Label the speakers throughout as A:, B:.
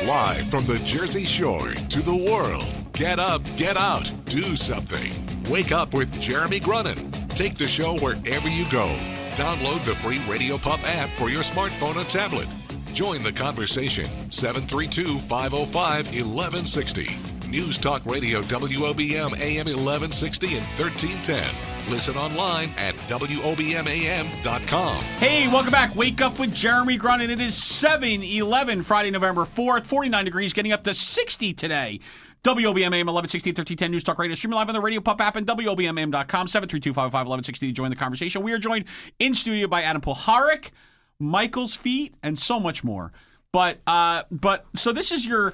A: Live from the Jersey Shore to the world. Get up, get out, do something. Wake up with Jeremy Grunin. Take the show wherever you go. Download the free Radio Pup app for your smartphone or tablet. Join the conversation. 732-505-1160. News Talk Radio WOBM AM 1160 and 1310. Listen online at WOBMAM.com.
B: Hey, welcome back. Wake up with Jeremy Grunin. It is 7-11, Friday, November 4th, 49 degrees, getting up to 60 today. WOBM AM 1160 and 1310 News Talk Radio. Streaming live on the Radio Pup app and WOBMAM.com. 732-505-1160 to join the conversation. We are joined in studio by Adam Puharic, Michael's Feet, and so much more. But so this is your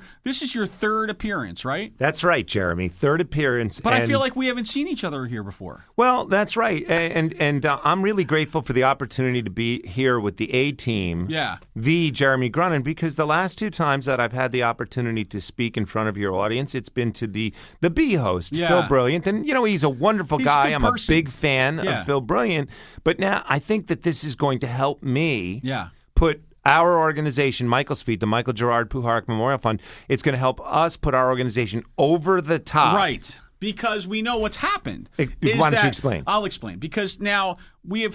B: third appearance, right?
C: That's right, Jeremy. Third appearance.
B: But I feel like we haven't seen each other here before.
C: Well, that's right, and I'm really grateful for the opportunity to be here with the A team.
B: Yeah.
C: The Jeremy Grunin, because the last two times that I've had the opportunity to speak in front of your audience, it's been to the B host, Phil Brilliant, and he's a wonderful guy. I'm a big fan of Phil Brilliant, but now I think that this is going to help me. Put our organization, Michael's Feet, the Michael Gerard Puharic Memorial Fund, it's going to help us put our organization over the top.
B: Right. Because we know what's happened.
C: Why don't you explain?
B: I'll explain. Because now we've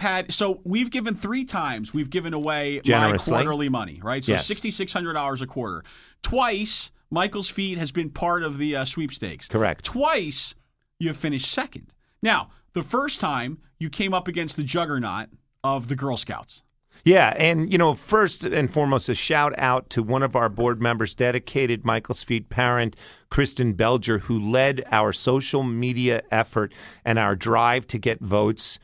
B: given 3 times, we've given away my quarterly money, right? So $6,600 a quarter. Twice, Michael's Feet has been part of the sweepstakes.
C: Correct.
B: Twice, you've finished second. Now, the first time, you came up against the juggernaut of the Girl Scouts.
C: Yeah, and, first and foremost, a shout out to one of our board members, dedicated Michael's Feet parent, Kristen Belger, who led our social media effort and our drive to get votes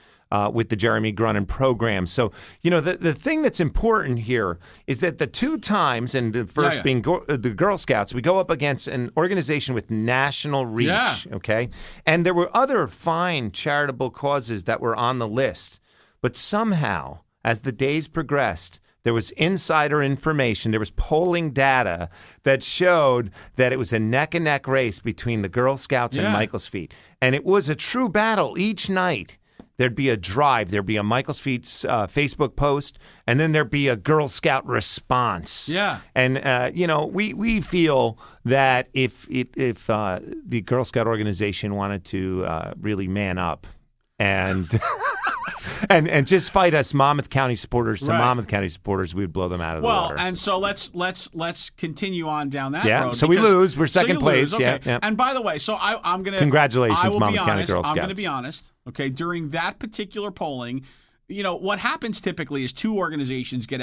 C: with the Jeremy Grunin program. So, the thing that's important here is that the 2 times, and the first being the Girl Scouts, we go up against an organization with national reach, okay? And there were other fine charitable causes that were on the list, but somehow, as the days progressed, there was insider information, there was polling data that showed that it was a neck-and-neck race between the Girl Scouts and Michael's Feet. And it was a true battle each night. There'd be a drive, there'd be a Michael's Feet's Facebook post, and then there'd be a Girl Scout response.
B: Yeah.
C: And, we feel that if the Girl Scout organization wanted to really man up and... And just fight us Monmouth County supporters to Monmouth County supporters, we'd blow them out of the water.
B: Well, and so let's continue on down that road.
C: Yeah, so we lose. We're second place.
B: Okay.
C: Yeah.
B: And by the way, so I'm going to...
C: Congratulations, Monmouth County Girl Scouts.
B: I'm going to be honest. Okay, during that particular polling, what happens typically is 2 organizations get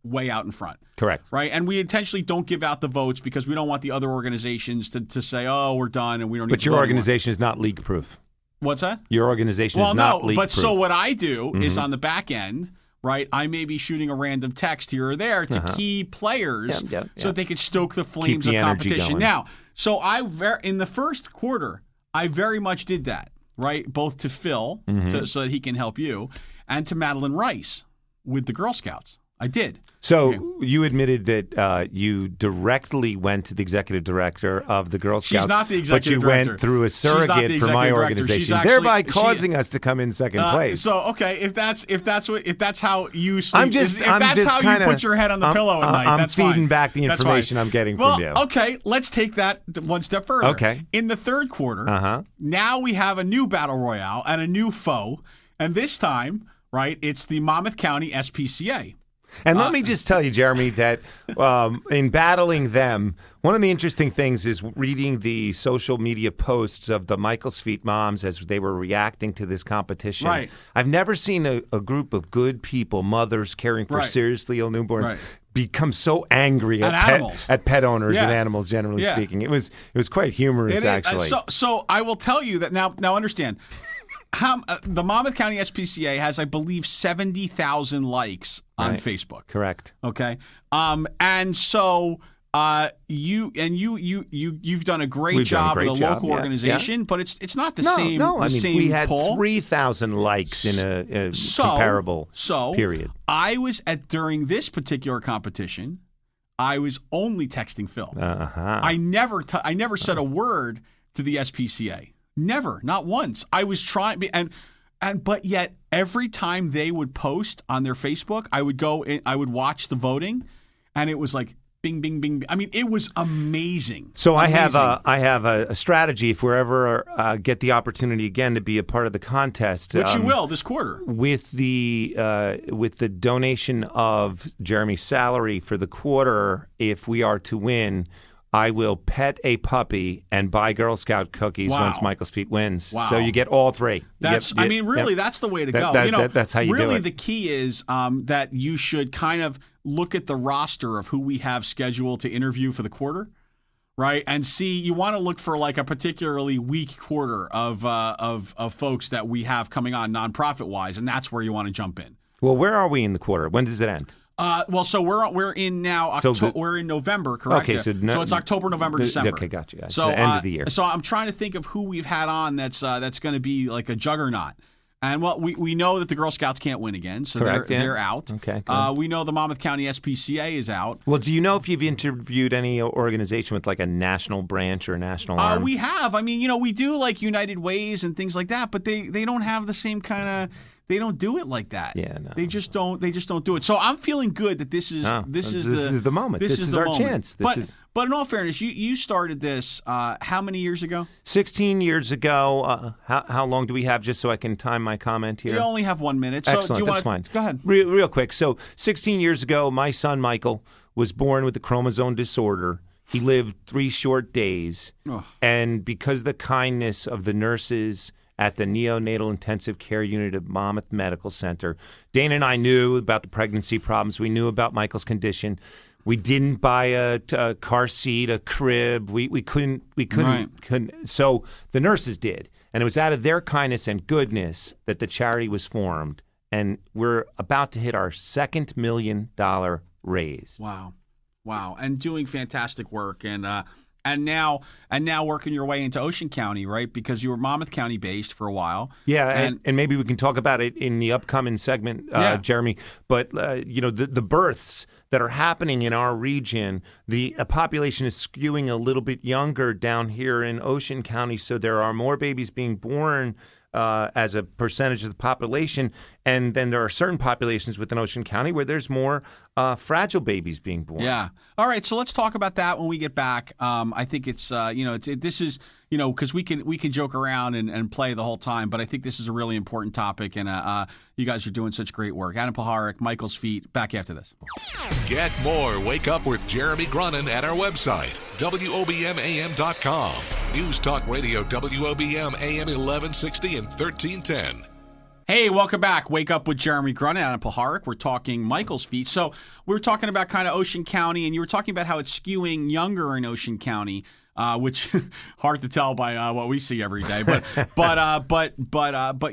B: way out in front.
C: Correct.
B: Right? And we intentionally don't give out the votes because we don't want the other organizations to say, oh, we're done and we don't need to vote.
C: But your organization is not leak-proof.
B: What's that?
C: Your organization is not leak-proof.
B: But so what I do is on the back end, right, I may be shooting a random text here or there to key players so that they could stoke the flames of competition. Now, so in the first quarter, I very much did that, right, both to Phil so that he can help you and to Madeline Rice with the Girl Scouts. I did.
C: So you admitted that you directly went to the executive director of the Girl Scouts.
B: She's not the executive director.
C: But you went through a surrogate for my organization, thereby causing us to come in second place.
B: So if that's how you sleep,
C: I'm just
B: you put your head on the pillow at night.
C: I'm
B: that's
C: feeding
B: fine.
C: back the information I'm getting from you.
B: Okay, let's take that one step further.
C: Okay.
B: In the third quarter, now we have a new battle royale and a new foe, and this time, right, it's the Monmouth County SPCA.
C: And let me just tell you, Jeremy, that in battling them, one of the interesting things is reading the social media posts of the Michael's Feet moms as they were reacting to this competition.
B: Right.
C: I've never seen a group of good people, mothers caring for seriously ill newborns, become so angry at pet owners and animals, generally speaking. It was quite humorous, actually.
B: So I will tell you that now understand. The Monmouth County SPCA has, I believe, 70,000 likes on Facebook.
C: Correct.
B: Okay. And so you've done a great job with a local organization, but it's not the same.
C: No, we had
B: poll.
C: 3,000 likes in a comparable period.
B: I was during this particular competition, I was only texting Phil. I never said a word to the SPCA. Never, not once. I was trying, but yet every time they would post on their Facebook, I would go in, I would watch the voting, and it was like Bing, bing, bing. I mean, it was amazing.
C: So
B: amazing.
C: I have a strategy if we ever get the opportunity again to be a part of the contest,
B: which you will this quarter
C: with the donation of Jeremy's salary for the quarter. If we are to win, I will pet a puppy and buy Girl Scout cookies once Michael's Feet wins.
B: Wow.
C: So you get all three.
B: That's that's the way to go.
C: That's how you do it.
B: Really, the key is that you should kind of look at the roster of who we have scheduled to interview for the quarter, right? And see, you want to look for like a particularly weak quarter of folks that we have coming on nonprofit wise, and that's where you want to jump in.
C: Well, where are we in the quarter? When does it end?
B: So we're in now. We're in November, correct?
C: Okay, so
B: it's October, November, December.
C: Okay, gotcha, guys.
B: So
C: the end of the year.
B: So I'm trying to think of who we've had on that's going to be like a juggernaut. And we know that the Girl Scouts can't win again, so they're out.
C: Okay, good.
B: We know the Monmouth County SPCA is out.
C: Well, do you know if you've interviewed any organization with like a national branch or a national arm?
B: We have. I mean, we do like United Ways and things like that, but they don't have the same kind of. They don't do it like that.
C: Yeah, no.
B: They just don't do it. So I'm feeling good that this is
C: the moment. This is our chance.
B: But in all fairness, you started this how many years ago?
C: 16 years ago. How long do we have just so I can time my comment here?
B: You only have 1 minute. So
C: excellent. That's fine.
B: Go ahead.
C: Real quick. So 16 years ago, my son Michael was born with a chromosome disorder. He lived 3 short days. And because of the kindness of the nurses at the neonatal intensive care unit of Monmouth Medical Center, Dana and I knew about the pregnancy problems. We knew about Michael's condition. We didn't buy a car seat, a crib. We couldn't. So the nurses did, and it was out of their kindness and goodness that the charity was formed. And we're about to hit our second $1 million raise.
B: Wow, and doing fantastic work, and now working your way into Ocean County, right? Because you were Monmouth County based for a while.
C: Yeah, and maybe we can talk about it in the upcoming segment, Jeremy. But the births that are happening in our region, the population is skewing a little bit younger down here in Ocean County, so there are more babies being born as a percentage of the population. And then there are certain populations within Ocean County where there's more fragile babies being born.
B: Yeah. All right. So let's talk about that when we get back. I think it's, this is, because we can joke around and play the whole time, but I think this is a really important topic. And you guys are doing such great work. Adam Puharic, Michael's Feet, back after this.
A: Get more Wake Up with Jeremy Grunin at our website, WOBMAM.com. News Talk Radio, WOBM AM 1160 and 1310.
B: Hey, welcome back. Wake Up with Jeremy Grunin and Adam Puharic. We're talking Michael's Feet. So we were talking about kind of Ocean County, and you were talking about how it's skewing younger in Ocean County, which hard to tell by what we see every day. But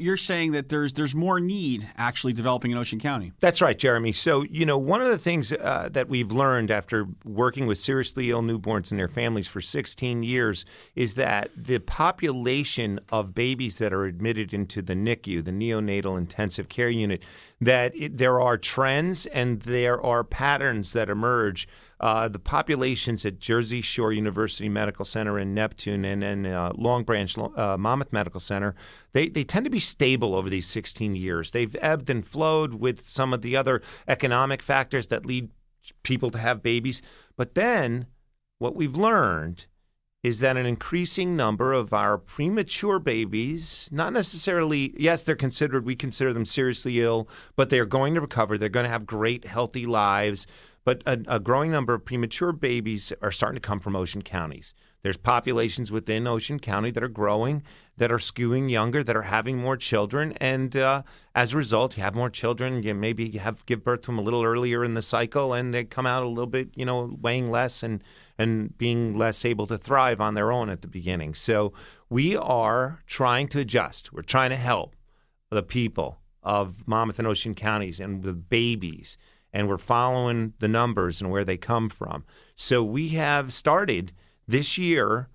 B: you're saying that there's more need actually developing in Ocean County.
C: That's right, Jeremy. So one of the things that we've learned after working with seriously ill newborns and their families for 16 years is that the population of babies that are admitted into the NICU, the neonatal intensive care unit, there are trends and there are patterns that emerge. The populations at Jersey Shore University Medical Center in Neptune and Long Branch Monmouth Medical Center, they tend to be stable over these 16 years. They've ebbed and flowed with some of the other economic factors that lead people to have babies. But then what we've learned is that an increasing number of our premature babies, not necessarily, yes, we consider them seriously ill, but they are going to recover. They're going to have great, healthy lives. But a growing number of premature babies are starting to come from Ocean counties. There's populations within Ocean County that are growing, that are skewing younger, that are having more children. And as a result, you have more children. You maybe give birth to them a little earlier in the cycle, and they come out a little bit, weighing less and being less able to thrive on their own at the beginning. So we are trying to adjust. We're trying to help the people of Monmouth and Ocean counties and the babies. And we're following the numbers and where they come from. So we have started this year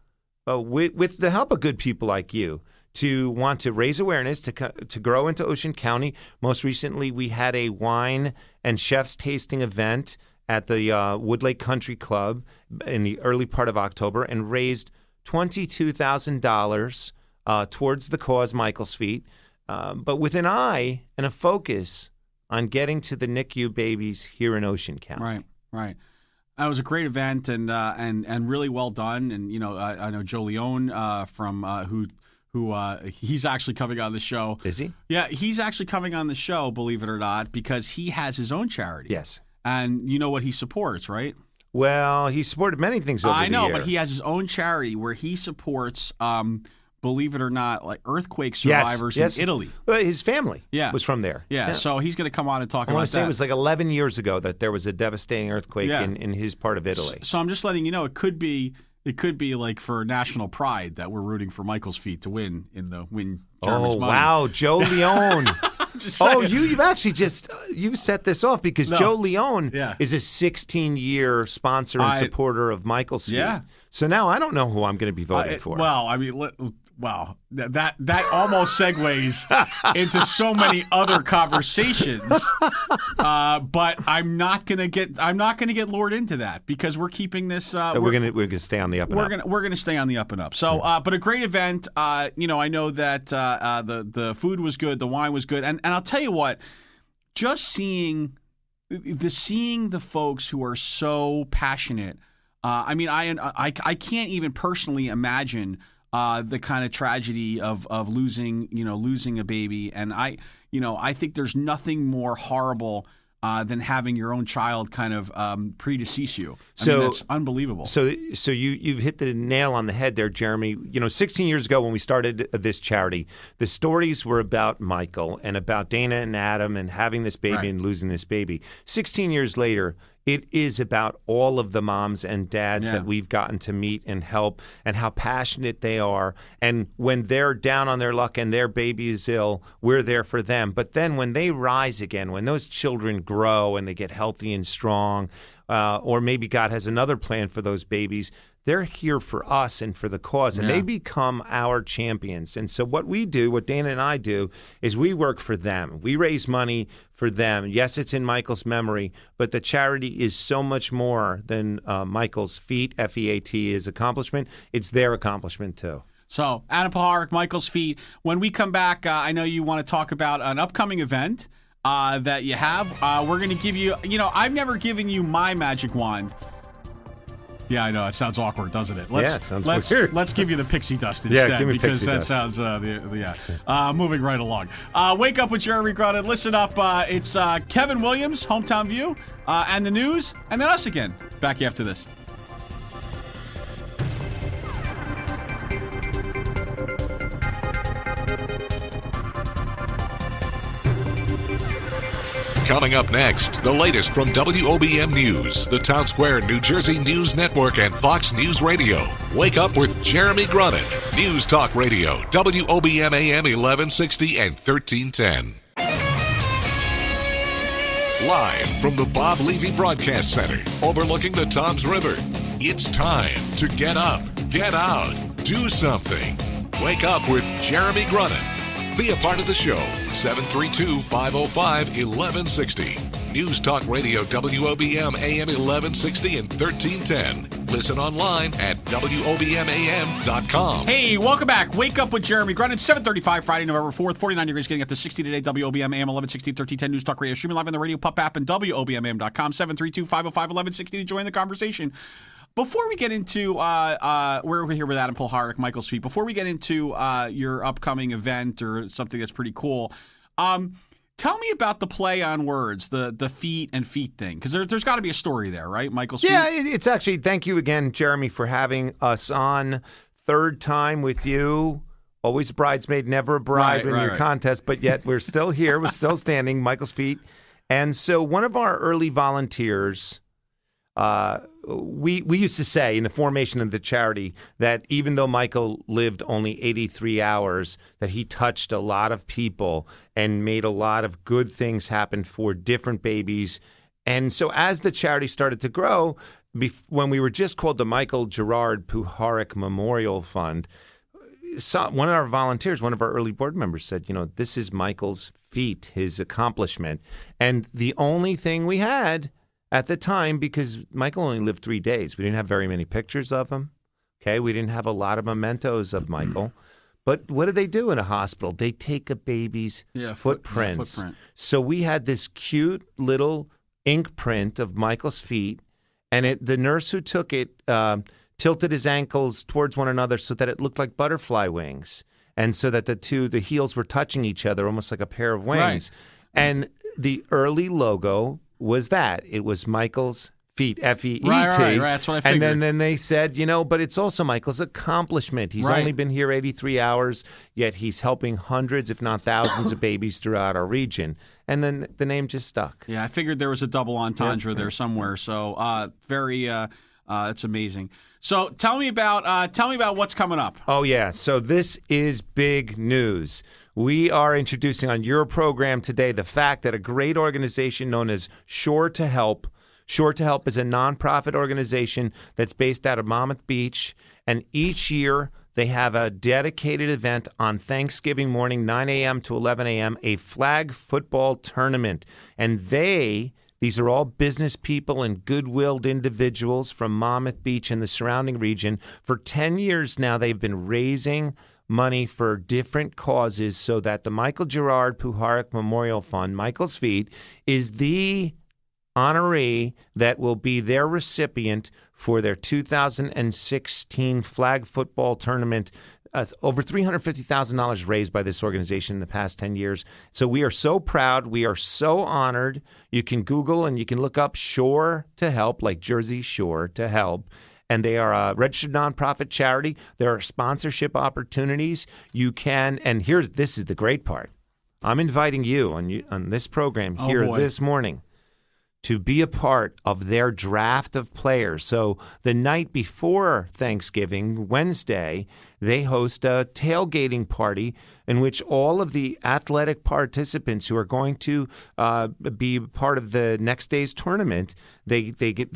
C: with the help of good people like you to want to raise awareness, to grow into Ocean County. Most recently, we had a wine and chef's tasting event at the Woodlake Country Club in the early part of October and raised $22,000 towards the cause Michael's Feet, but with an eye and a focus on getting to the NICU babies here in Ocean County.
B: Right. It was a great event and really well done. And I know Joe Leone from who he's actually coming on the show.
C: Is he?
B: Yeah, he's actually coming on the show, believe it or not, because he has his own charity.
C: Yes.
B: And you know what he supports, right?
C: Well, he supported many things over the year.
B: I know, but he has his own charity where he supports, believe it or not, like earthquake survivors in Italy.
C: Well, his family was from there.
B: Yeah, so he's going to come on and talk about that.
C: I want to say it was like 11 years ago that there was a devastating earthquake in his part of Italy.
B: So I'm just letting you know, it could be like for national pride that we're rooting for Michael's feet to win Jeremy's money.
C: Wow, Joe Leone. You've actually you've set this off because Joe Leone is a 16-year sponsor and supporter of Michael's feet. Yeah. So now I don't know who I'm going to be voting for.
B: Well, I mean, wow, that almost segues into so many other conversations. But I'm not gonna get lured into that because we're keeping this.
C: We're gonna stay on the up and up.
B: We're gonna stay on the up and up. So, but a great event. I know that the food was good, the wine was good, and I'll tell you what, just seeing the folks who are so passionate. I mean, I can't even personally imagine the kind of tragedy of losing a baby, and I think there's nothing more horrible than having your own child kind of predecease you. I mean, that's unbelievable.
C: So you've hit the nail on the head there, Jeremy. 16 years ago when we started this charity, the stories were about Michael and about Dana and Adam and having this baby and losing this baby. 16 years later, it is about all of the moms and dads that we've gotten to meet and help and how passionate they are. And when they're down on their luck and their baby is ill, we're there for them. But then when they rise again, when those children grow and they get healthy and strong, or maybe God has another plan for those babies, they're here for us and for the cause, and they become our champions. And so what Dana and I do, is we work for them. We raise money for them. Yes, it's in Michael's memory, but the charity is so much more than Michael's feat, F-E-A-T, his accomplishment. It's their accomplishment, too.
B: So, Adam Puharic, Michael's feat. When we come back, I know you want to talk about an upcoming event that you have. We're going to give you, I've never given you my magic wand. Yeah, I know. It sounds awkward, doesn't it?
C: It sounds weird.
B: Let's give you the pixie dust instead
C: give me
B: because
C: pixie
B: that
C: dust.
B: sounds moving right along. Wake up with Jeremy Grunin. Listen up. It's Kevin Williams, Hometown View, and the news, and then us again. Back after this.
A: Coming up next, the latest from WOBM News, the Town Square, New Jersey News Network, and Fox News Radio. Wake up with Jeremy Grunin. News Talk Radio, WOBM AM 1160 and 1310. Live from the Bob Levy Broadcast Center, overlooking the Toms River. It's time to get up, get out, do something. Wake up with Jeremy Grunin. Be a part of the show, 732-505-1160. News Talk Radio, WOBM AM 1160 and 1310. Listen online at WOBMAM.com.
B: Hey, welcome back. Wake up with Jeremy Grunin. 7:35, Friday, November 4th. 49 degrees, getting up to 60 today. WOBM AM 1160 and 1310. News Talk Radio. Streaming live on the Radio Pup app and WOBMAM.com. 732-505-1160 to join the conversation. Before we get into, we're here with Adam Puharic, Michael's feet. Before we get into your upcoming event or something that's pretty cool, tell me about the play on words, the feet and feet thing, because there's got to be a story there, right, Michael's feet?
C: Yeah, it's actually, thank you again, Jeremy, for having us on. Third time with you. Always a bridesmaid, never a bride in your contest, but yet we're still here. We're still standing, Michael's feet. And so one of our early volunteers... We used to say in the formation of the charity that even though Michael lived only 83 hours, that he touched a lot of people and made a lot of good things happen for different babies. And so as the charity started to grow, when we were just called the Michael Gerard Puharic Memorial Fund, one of our volunteers, one of our early board members said, this is Michael's feat, his accomplishment. And the only thing we had at the time, because Michael only lived 3 days, we didn't have very many pictures of him. Okay, we didn't have a lot of mementos of Michael. But what do they do in a hospital? They take a baby's footprints. So we had this cute little ink print of Michael's feet, and the nurse who took it tilted his ankles towards one another so that it looked like butterfly wings, and so that the heels were touching each other, almost like a pair of wings. Right. And the early logo was that. It was Michael's feet, F-E-E-T.
B: Right, that's what I figured.
C: And then they said, but it's also Michael's accomplishment. He's only been here 83 hours, yet he's helping hundreds, if not thousands, of babies throughout our region. And then the name just stuck.
B: Yeah, I figured there was a double entendre there somewhere. So it's amazing. So tell me about what's coming up.
C: Oh, yeah. So this is big news. We are introducing on your program today the fact that a great organization known as Shore to Help. Shore to Help is a nonprofit organization that's based out of Monmouth Beach, and each year they have a dedicated event on Thanksgiving morning, 9 a.m. to 11 a.m., a flag football tournament. And these are all business people and good-willed individuals from Monmouth Beach and the surrounding region. For 10 years now, they've been raising money for different causes so that the Michael Gerard Puharic Memorial Fund, Michael's Feet, is the honoree that will be their recipient for their 2016 flag football tournament. Over $350,000 raised by this organization in the past 10 years. So we are so proud. We are so honored. You can Google and you can look up Shore to Help, like Jersey Shore to Help. And they are a registered nonprofit charity. There are sponsorship opportunities. You can, and this is the great part. I'm inviting you on this program here this morning to be a part of their draft of players. So the night before Thanksgiving, Wednesday, they host a tailgating party in which all of the athletic participants who are going to be part of the next day's tournament, they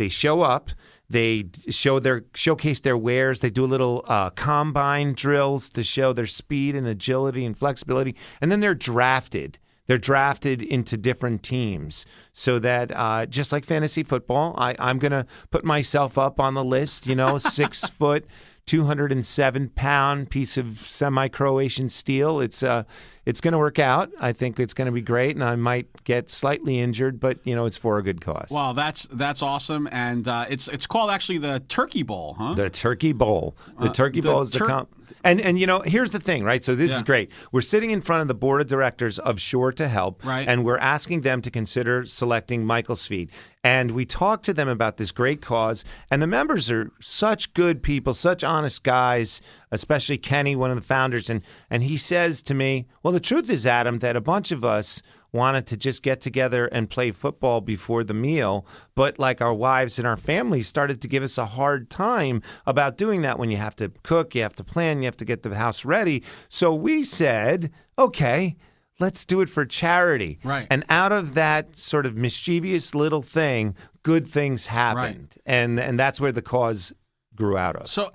C: show up, they showcase their wares, they do a little combine drills to show their speed and agility and flexibility, and then they're drafted. They're drafted into different teams so that just like fantasy football, I'm going to put myself up on the list, 6 foot, 207-pound piece of semi-Croatian steel. It's going to work out. I think it's going to be great, and I might get slightly injured, but it's for a good cause.
B: Wow, that's awesome, and it's called actually the Turkey Bowl, huh?
C: The Turkey Bowl. The Turkey Bowl is and here's the thing, right? So this is great. We're sitting in front of the board of directors of Shore to Help, and we're asking them to consider selecting Michael's Feet. And we talked to them about this great cause, and the members are such good people, such honest guys, especially Kenny, one of the founders. And he says to me, well, the truth is, Adam, that a bunch of us wanted to just get together and play football before the meal, but like our wives and our families started to give us a hard time about doing that. When you have to cook, you have to plan, you have to get the house ready. So we said, okay, let's do it for charity.
B: Right.
C: And out of that sort of mischievous little thing, good things happened. Right. And that's where the cause grew out of.
B: So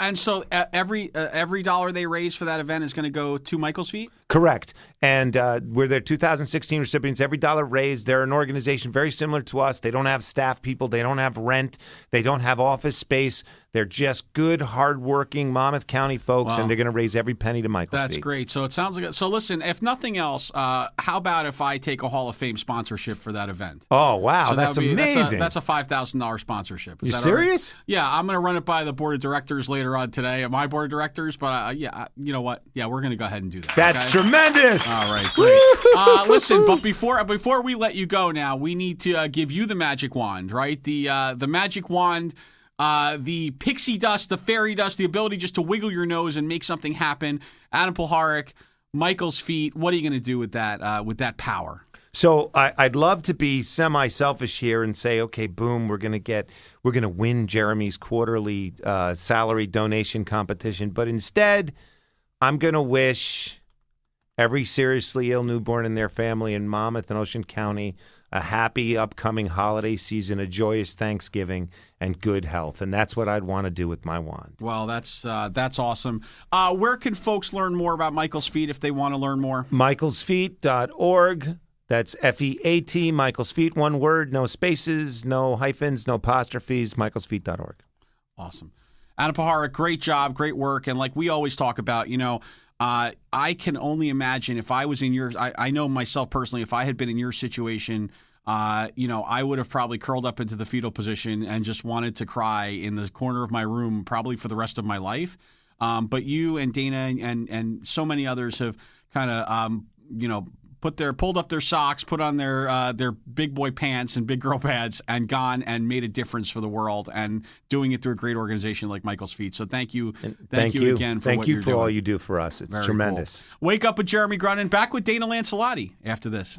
B: every dollar they raise for that event is going to go to Michael's Feet?
C: Correct. And we're their 2016 recipients. Every dollar raised, they're an organization very similar to us. They don't have staff people. They don't have rent. They don't have office space. They're just good, hardworking Monmouth County folks, and they're going to raise every penny to Michael's Feet.
B: That's great. So it sounds like – so listen, if nothing else, how about if I take a Hall of Fame sponsorship for that event?
C: Oh, wow. So that's amazing.
B: That's a $5,000 sponsorship.
C: You serious?
B: Right? Yeah, I'm going to run it by the board of directors later on today, my board of directors. But, you know what? Yeah, we're going to go ahead and do that.
C: That's tremendous.
B: All right, great. Listen, but before we let you go now, we need to give you the magic wand, right? The magic wand – the pixie dust, the fairy dust, the ability just to wiggle your nose and make something happen. Adam Puharic, Michael's Feet. What are you going to do with that power?
C: So I'd love to be semi-selfish here and say, okay, boom, we're going to win Jeremy's quarterly salary donation competition. But instead, I'm going to wish every seriously ill newborn and their family in Monmouth and Ocean County a happy upcoming holiday season, a joyous Thanksgiving, and good health. And that's what I'd want to do with my wand.
B: Well, that's awesome. Where can folks learn more about Michael's Feet if they want to learn more?
C: michaelsfeet.org. That's F-E-A-T, Michael's Feet, one word, no spaces, no hyphens, no apostrophes, michaelsfeet.org.
B: Awesome. Adam Puharic, great job, great work. And like we always talk about, I can only imagine if I was in yours. I know myself personally, if I had been in your situation, I would have probably curled up into the fetal position and just wanted to cry in the corner of my room probably for the rest of my life. But you and Dana and so many others have kind of, pulled up their socks, put on their big boy pants and big girl pads, and gone and made a difference for the world, and doing it through a great organization like Michael's Feet. So thank you again for what you're doing.
C: All you do for us. It's
B: Very
C: tremendous.
B: Cool. Wake Up with Jeremy Grunin. Back with Dana Lancelotti after this.